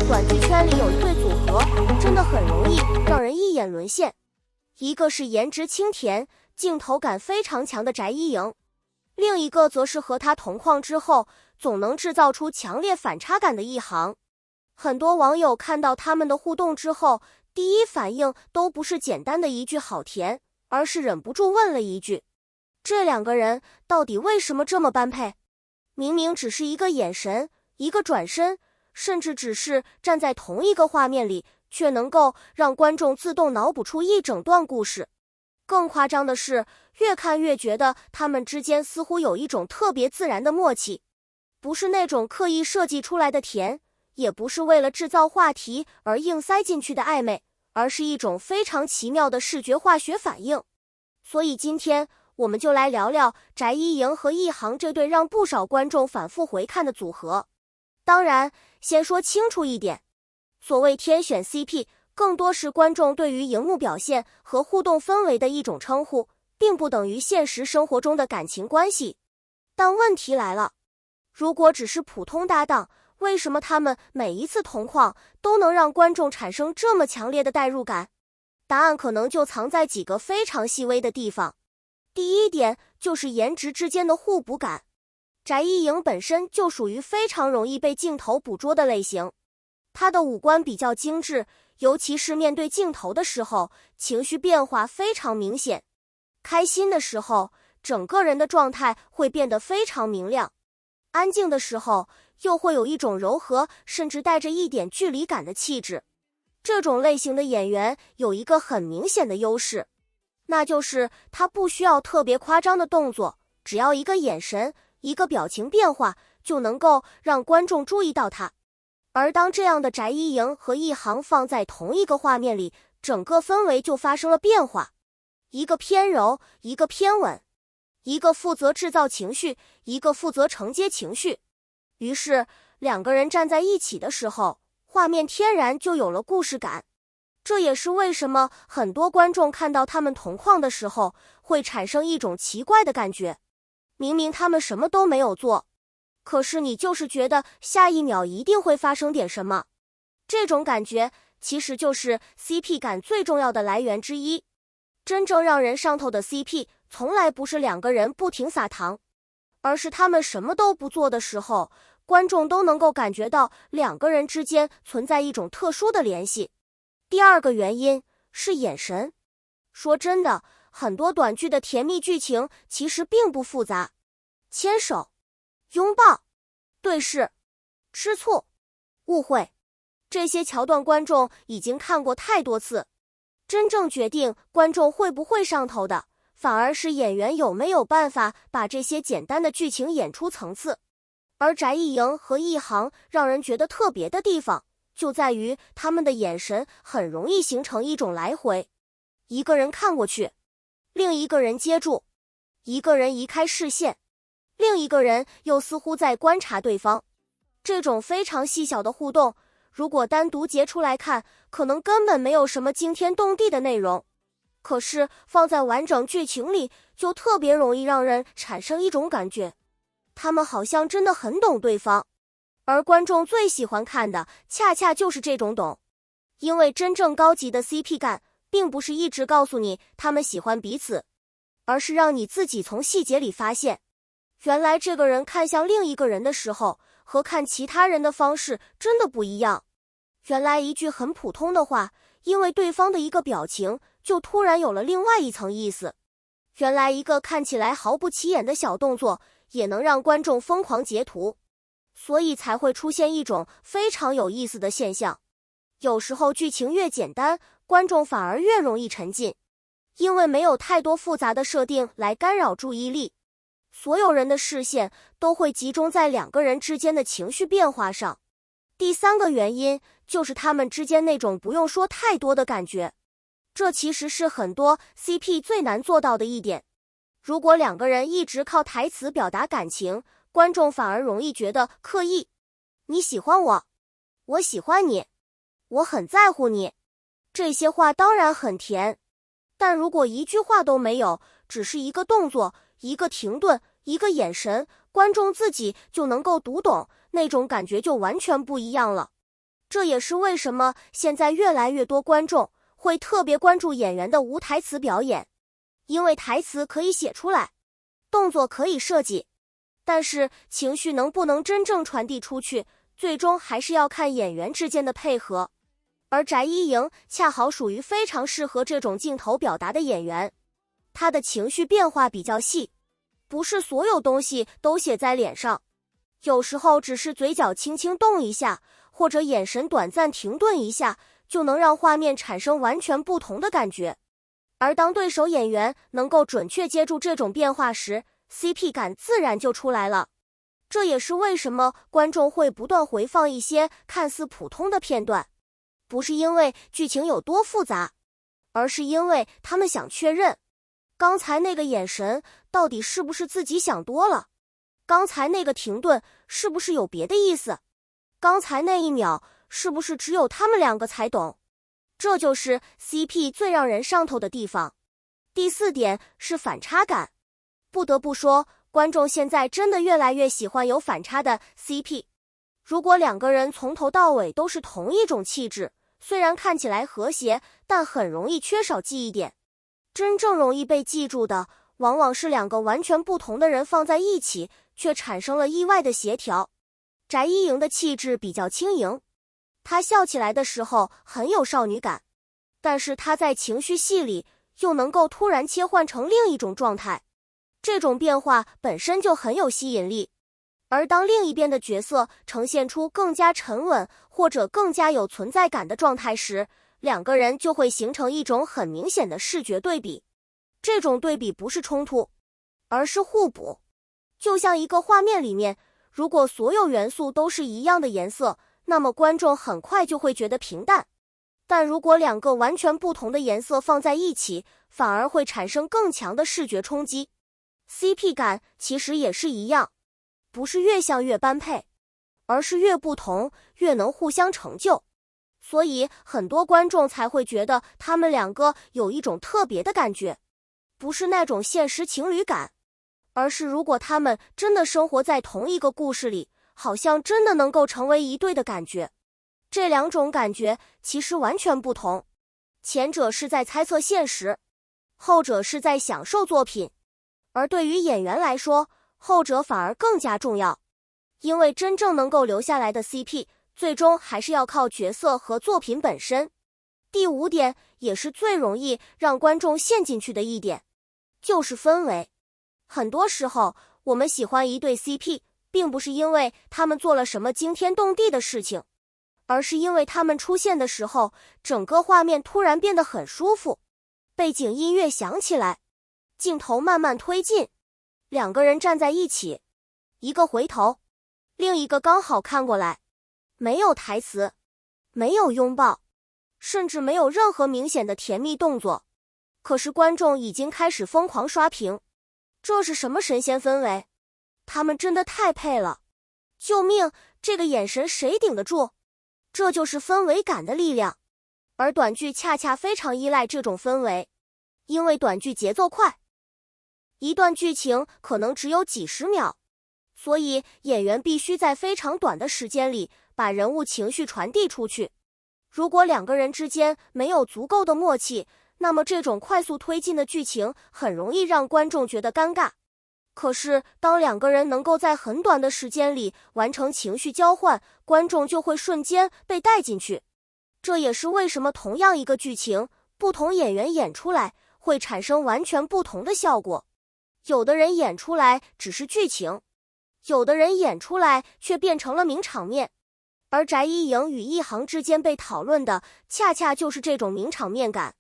短劇圈裡有一對組合，真的很容易讓人一眼淪陷。一個是顏值清甜、鏡頭感非常強的翟依瑩，另一個則是和他同框之後總能制造出強烈反差感的一航。很多網友看到他們的互動之後，第一反應都不是簡單的一句好甜，而是忍不住問了一句：這兩個人到底為什麼這麼般配？明明只是一個眼神，一個轉身，甚至只是站在同一個畫面裡，卻能夠讓觀眾自動腦補出一整段故事。更誇張的是，越看越覺得他們之間似乎有一種特別自然的默契，不是那種刻意設計出來的甜，也不是為了制造話題而硬塞進去的曖昧，而是一種非常奇妙的視覺化學反應。所以今天我們就來聊聊翟依瑩和一航這對讓不少觀眾反復回看的組合。當然，先說清楚一點，所謂天選 CP， 更多是觀眾對於熒幕表現和互動氛圍的一種稱呼，並不等於現實生活中的感情關係。但問題來了，如果只是普通搭檔，為什麼他們每一次同框都能讓觀眾產生這麼強烈的代入感？答案可能就藏在幾個非常細微的地方。第一點就是顏值之間的互補感。翟依瑩本身就屬於非常容易被鏡頭捕捉的類型，她的五官比較精緻，尤其是面對鏡頭的時候，情緒變化非常明顯。開心的時候，整個人的狀態會變得非常明亮；安靜的時候，又會有一種柔和，甚至帶着一點距離感的氣質。這種類型的演員有一個很明顯的優勢，那就是他不需要特別誇張的動作，只要一個眼神，一個表情變化，就能夠讓觀眾注意到他。而當這樣的翟依瑩和一航放在同一個畫面裡，整個氛圍就發生了變化，一個偏柔，一個偏穩，一個負責制造情緒，一個負責承接情緒。於是兩個人站在一起的時候，畫面天然就有了故事感。這也是為什麼很多觀眾看到他們同框的時候，會產生一種奇怪的感覺。明明他們什麼都沒有做，可是你就是覺得下一秒一定會發生點什麼。這種感覺其實就是 CP 感最重要的來源之一。真正讓人上頭的 CP， 從來不是兩個人不停撒糖，而是他們什麼都不做的時候，觀眾都能夠感覺到兩個人之間存在一種特殊的聯繫。第二個原因是眼神。說真的，很多短劇的甜蜜劇情其實並不複雜，牽手、擁抱、對視、吃醋、誤會，這些橋段觀眾已經看過太多次。真正決定觀眾會不會上頭的，反而是演員有沒有辦法把這些簡單的劇情演出層次。而翟依瑩和一航讓人覺得特別的地方，就在於他們的眼神很容易形成一種來回，一個人看過去，另一個人接住，一個人移開視線，另一個人又似乎在觀察對方。這種非常細小的互動，如果單獨截出來看，可能根本沒有什麼驚天動地的內容，可是放在完整劇情裡，就特別容易讓人產生一種感覺，他們好像真的很懂對方。而觀眾最喜歡看的恰恰就是這種懂，因為真正高級的 CP 感並不是一直告訴你他們喜歡彼此，而是讓你自己從細節裡發現，原來這個人看向另一個人的時候和看其他人的方式真的不一樣。原來一句很普通的話，因為对方的一個表情就突然有了另外一層意思。原來一個看起來毫不起眼的小動作也能讓觀眾瘋狂截圖。所以才會出現一種非常有意思的現象，有時候劇情越簡單，觀眾反而越容易沉浸，因為沒有太多複雜的設定來干擾注意力，所有人的視線都會集中在兩個人之間的情緒變化上。第三個原因就是他們之間那種不用說太多的感覺，這其實是很多 CP 最難做到的一點。如果兩個人一直靠台詞表達感情，觀眾反而容易覺得刻意。你喜歡我，我喜歡你，我很在乎你，這些話當然很甜，但如果一句話都沒有，只是一個動作，一個停頓，一個眼神，觀眾自己就能夠讀懂，那種感覺就完全不一樣了。這也是為什麼現在越來越多觀眾會特別關注演員的無台詞表演，因為台詞可以寫出來，動作可以設計，但是情緒能不能真正傳遞出去，最終還是要看演員之間的配合。而翟一瑩恰好屬於非常適合這種鏡頭表達的演員，她的情緒變化比較細，不是所有東西都寫在臉上，有時候只是嘴角輕輕動一下，或者眼神短暫停頓一下，就能讓畫面產生完全不同的感覺。而當對手演員能夠準確接住這種變化時， CP 感自然就出來了。這也是為什麼觀眾會不斷回放一些看似普通的片段，不是因為劇情有多複雜，而是因為他們想確認，剛才那個眼神到底是不是自己想多了？剛才那個停頓是不是有別的意思？剛才那一秒是不是只有他們兩個才懂？這就是 CP 最讓人上頭的地方。第4點是反差感。不得不說，觀眾現在真的越來越喜歡有反差的 CP。如果2個人從頭到尾都是同一種氣質，雖然看起來和諧，但很容易缺少記憶點。真正容易被記住的，往往是2個完全不同的人放在一起，卻產生了意外的協調。翟一瑩的氣質比較輕盈，她笑起來的時候很有少女感，但是她在情緒戲裡又能夠突然切換成另一種狀態，這種變化本身就很有吸引力。而當另一邊的角色呈現出更加沉穩或者更加有存在感的狀態時，2個人就會形成一種很明顯的視覺对比。這種對比不是衝突，而是互補。就像一個畫面裡面，如果所有元素都是一樣的顏色，那麼觀眾很快就會覺得平淡。但如果2個完全不同的顏色放在一起，反而會產生更強的視覺衝擊。CP 感其實也是一樣，不是越像越般配，而是越不同越能互相成就。所以很多觀眾才會覺得他們2個有一種特別的感覺，不是那種現實情侶感，而是如果他們真的生活在同一個故事裡，好像真的能夠成為一對的感覺。這2種感覺其實完全不同，前者是在猜測現實，後者是在享受作品。而對於演員來說，後者反而更加重要，因為真正能夠留下來的 CP， 最終還是要靠角色和作品本身。第5點也是最容易讓觀眾陷進去的一點，就是氛圍。很多時候，我們喜歡一對 CP， 並不是因為他們做了什麼驚天動地的事情，而是因為他們出現的時候，整個畫面突然變得很舒服，背景音樂響起來，鏡頭慢慢推進，2個人站在一起，一個回頭，另一個剛好看過來，沒有台詞，沒有擁抱，甚至沒有任何明顯的甜蜜動作，可是觀眾已經開始瘋狂刷屏。這是什麼神仙氛圍？他們真的太配了！救命，這個眼神誰頂得住？這就是氛圍感的力量。而短劇恰恰非常依賴這種氛圍，因為短劇節奏快，一段劇情可能只有幾十秒，所以演員必須在非常短的時間裡把人物情緒傳遞出去。如果2個人之間沒有足夠的默契，那麼這種快速推进的劇情很容易讓觀眾覺得尷尬。可是當2個人能夠在很短的時間裡完成情緒交換，觀眾就會瞬間被帶進去。這也是為什麼同樣一個劇情，不同演員演出來會產生完全不同的效果。有的人演出來只是劇情，有的人演出來卻變成了名場面。而翟一瑩與一航之間被討論的恰恰就是這種名場面感。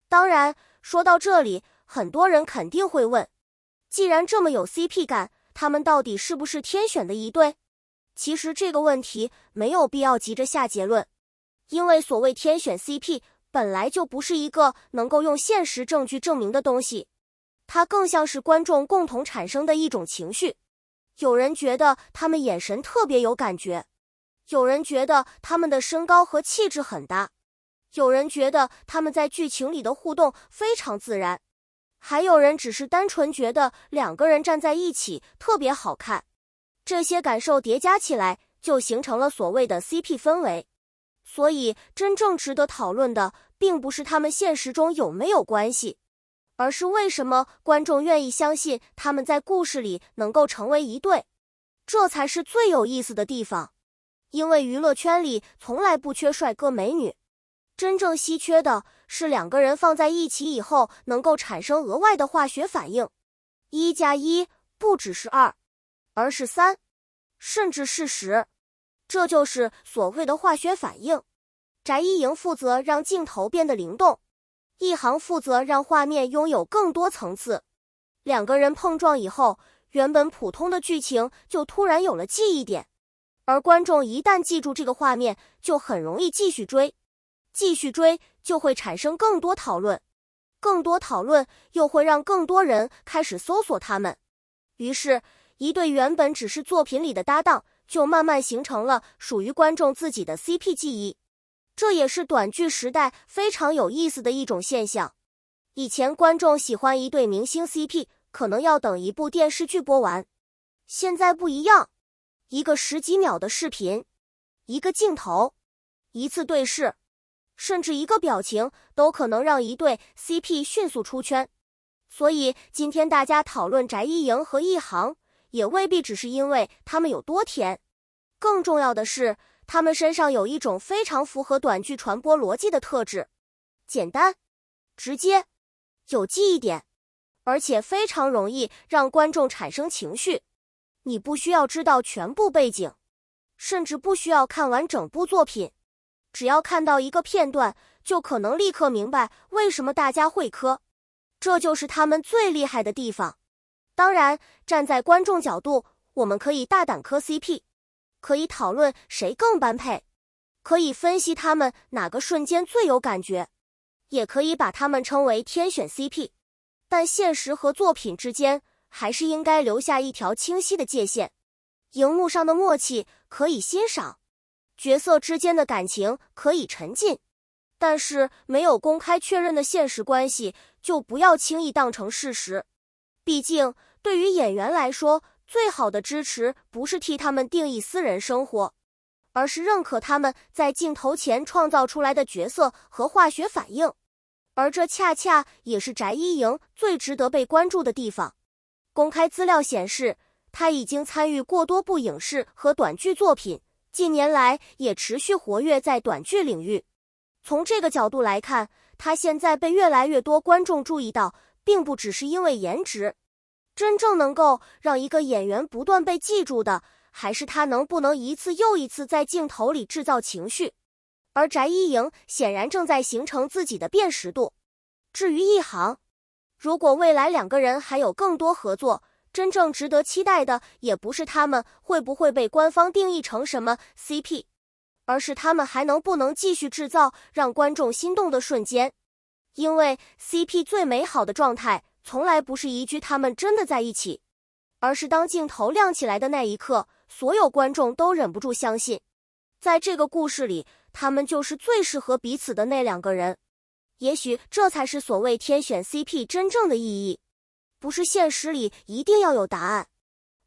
當然，說到這裡，很多人肯定會問，既然這麼有 CP 感，他們到底是不是天選的一對？其實這個問題沒有必要急着下結論，因為所謂天選 CP 本來就不是一個能夠用現實證據證明的東西，它更像是觀眾共同產生的一種情緒。有人覺得他們眼神特別有感覺，有人覺得他們的身高和氣質很搭，有人覺得他們在劇情裡的互動非常自然，還有人只是單純覺得2個人站在一起特別好看。這些感受疊加起來，就形成了所謂的 CP 氛圍。所以真正值得討論的，並不是他們現實中有沒有關係，而是為什麼觀眾願意相信他們在故事裡能夠成為一對。這才是最有意思的地方。因為娛樂圈裡從來不缺帥哥美女，真正稀缺的是两個人放在一起以後能夠產生額外的化學反應。1+1不只是2，而是3，甚至是10。這就是所謂的化學反應。翟一瑩負責讓鏡頭變得靈動，一航負責讓畫面擁有更多層次。兩個人碰撞以後，原本普通的劇情就突然有了記憶點，而觀眾一旦記住這個畫面，就很容易繼續追，繼續追就會產生更多討論，更多討論又會讓更多人開始搜索他們，於是一對原本只是作品裡的搭檔，就慢慢形成了屬於觀眾自己的 CP 記憶。這也是短劇時代非常有意思的一種現象。以前觀眾喜歡一對明星 CP，可能要等一部電視劇播完。現在不一樣，一個10幾秒的視頻，一個鏡頭，一次對視，甚至一個表情，都可能讓一對 CP 迅速出圈。所以今天大家討論翟一瑩和一航，也未必只是因為他們有多甜，更重要的是他們身上有一種非常符合短劇傳播邏輯的特質：簡單、直接、有記憶點，而且非常容易讓觀眾產生情緒。你不需要知道全部背景，甚至不需要看完整部作品，只要看到一個片段，就可能立刻明白為什麼大家會磕。這就是他們最厲害的地方。當然，站在觀眾角度，我們可以大膽磕 CP， 可以討論誰更般配，可以分析他們哪個瞬間最有感覺，也可以把他們稱為天選 CP。但現實和作品之間還是應該留下一條清晰的界限。熒幕上的默契可以欣賞，角色之間的感情可以沉浸，但是沒有公開確認的現實關係，就不要輕易當成事實。畢竟，對於演員來說，最好的支持不是替他們定義私人生活，而是認可他們在鏡頭前創造出來的角色和化學反應。而這恰恰也是翟一瑩最值得被關注的地方。公開資料顯示，他已經參與過多部影視和短劇作品，近年來也持續活躍在短劇領域。從這個角度來看，他現在被越來越多觀眾注意到，並不只是因為顏值。真正能夠讓一個演員不斷被記住的，還是他能不能一次又一次在鏡頭裡製造情緒。而翟一瑩顯然正在形成自己的辨識度。至於一航，如果未來兩個人還有更多合作，真正值得期待的也不是他們會不會被官方定義成什麼 CP， 而是他們還能不能繼續製造讓觀眾心動的瞬間。因為 CP 最美好的狀態從來不是一句他們真的在一起，而是當鏡頭亮起來的那一刻，所有觀眾都忍不住相信，在這個故事裡，他們就是最適合彼此的那兩個人。也許這才是所謂天選 CP 真正的意義，不是現實裡一定要有答案，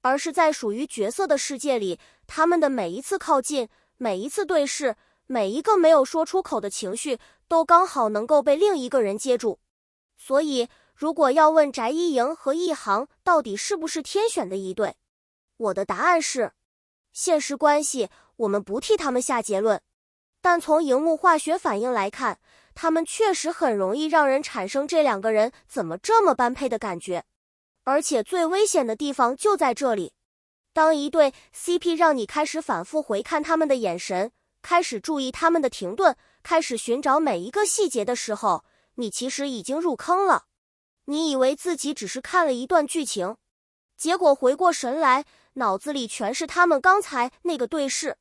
而是在屬於角色的世界裡，他們的每一次靠近，每一次對視，每一個沒有說出口的情緒，都剛好能夠被另一個人接住。所以，如果要問翟一瑩和一航到底是不是天選的一對，我的答案是，現實關係我們不替他們下結論，但從熒幕化學反應來看，他們確實很容易讓人產生這兩個人怎麼這麼般配的感覺。而且最危險的地方就在這裡，當一對 CP 讓你開始反覆回看他們的眼神，開始注意他們的停頓，開始尋找每一個細節的時候，你其實已經入坑了。你以為自己只是看了一段劇情，結果回過神來，腦子裡全是他們剛才那個對視。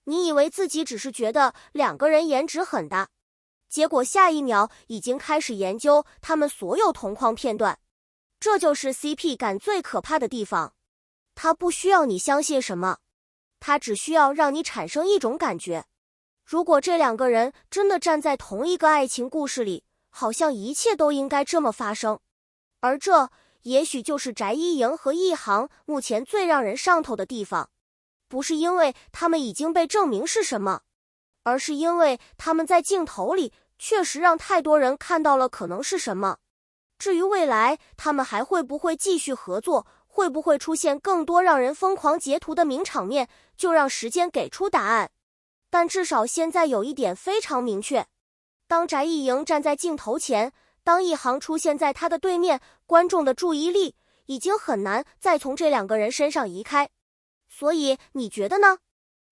你以為自己只是覺得兩個人顏值很搭，結果下一秒已經開始研究他們所有同框片段。這就是 CP 感最可怕的地方，它不需要你相信什麼，它只需要讓你產生一種感覺。如果這兩個人真的站在同一個愛情故事裡，好像一切都應該這麼發生。而這也許就是翟一瑩和一航目前最讓人上頭的地方，不是因為他們已經被證明是什麼，而是因為他們在鏡頭裡確實讓太多人看到了可能是什麼。至於未來，他們還會不會繼續合作，會不會出現更多讓人瘋狂截圖的名場面，就讓時間給出答案。但至少現在有一點非常明確，當翟藝瑩站在鏡頭前，當一航出現在他的對面，觀眾的注意力已經很難再從這兩個人身上移開。所以你覺得呢？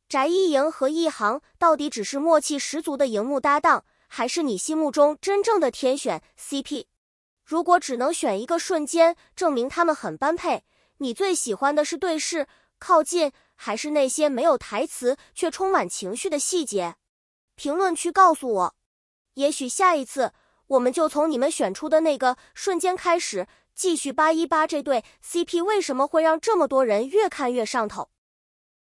翟藝瑩和一航到底只是默契十足的熒幕搭檔，還是你心目中真正的天選 CP？ 如果只能選一個瞬間證明他們很般配，你最喜歡的是對視、靠近，還是那些沒有台詞卻充滿情緒的細節？評論區告訴我。也許下一次我們就從你們選出的那個瞬間開始，繼續扒一扒這對 CP 為什麼會讓這麼多人越看越上頭。